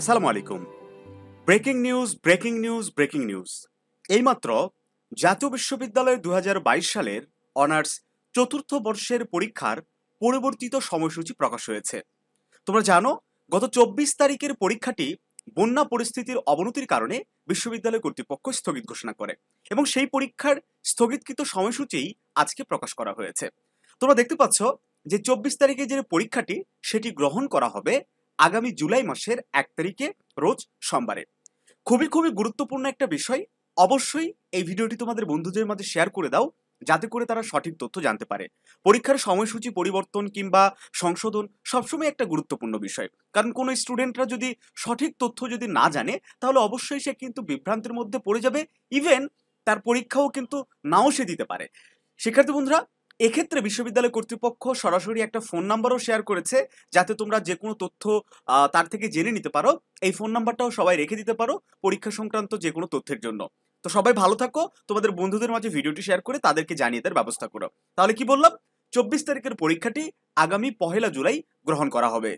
আসসালামু আলাইকুম। Breaking news, breaking news, breaking news. এইমাত্র জাতীয় বিশ্ববিদ্যালয়ের ২০২২ সালের অনার্স চতুর্থ বর্ষের পরীক্ষার পরিবর্তিত সময়সূচি প্রকাশ হয়েছে। তোমরা জানো, গত ২৪ তারিখের পরীক্ষাটি বন্যা পরিস্থিতির অবনতির কারণে বিশ্ববিদ্যালয় কর্তৃপক্ষ স্থগিত ঘোষণা করে এবং সেই পরীক্ষার স্থগিতকৃত সময়সূচিই আজকে প্রকাশ করা হয়েছে। তোমরা দেখতে পাচ্ছ যে ২৪ তারিখে যে পরীক্ষাটি সেটি গ্রহণ করা হবে আগামী জুলাই মাসের ১ তারিখে, রোজ সোমবারে। খুবই খুবই গুরুত্বপূর্ণ একটা বিষয়। অবশ্যই এই ভিডিওটি তোমাদের বন্ধুদের মাঝে শেয়ার করে দাও, যাতে করে তারা সঠিক তথ্য জানতে পারে। পরীক্ষার সময়সূচি পরিবর্তন কিংবা সংশোধন সবসময় একটা গুরুত্বপূর্ণ বিষয়, কারণ কোনো স্টুডেন্টরা যদি সঠিক তথ্য যদি না জানে, তাহলে অবশ্যই সে কিন্তু বিভ্রান্তির মধ্যে পড়ে যাবে। ইভেন তার পরীক্ষাও কিন্তু নাও সে দিতে পারে। শিক্ষার্থী বন্ধুরা, এক্ষেত্রে বিশ্ববিদ্যালয় কর্তৃপক্ষ সরাসরি একটা ফোন নাম্বারও শেয়ার করেছে, যাতে তোমরা যে কোনো তথ্য তার থেকে জেনে নিতে পারো। এই ফোন নাম্বারটাও সবাই রেখে দিতে পারো পরীক্ষা সংক্রান্ত যে কোনো তথ্যের জন্য। তো সবাই ভালো থাকো, তোমাদের বন্ধুদের মাঝে ভিডিওটি শেয়ার করে তাদেরকে জানিয়ে দেওয়ার ব্যবস্থা করো। তাহলে কি বললাম, ২৪ তারিখের পরীক্ষাটি আগামী ১ জুলাই গ্রহণ করা হবে।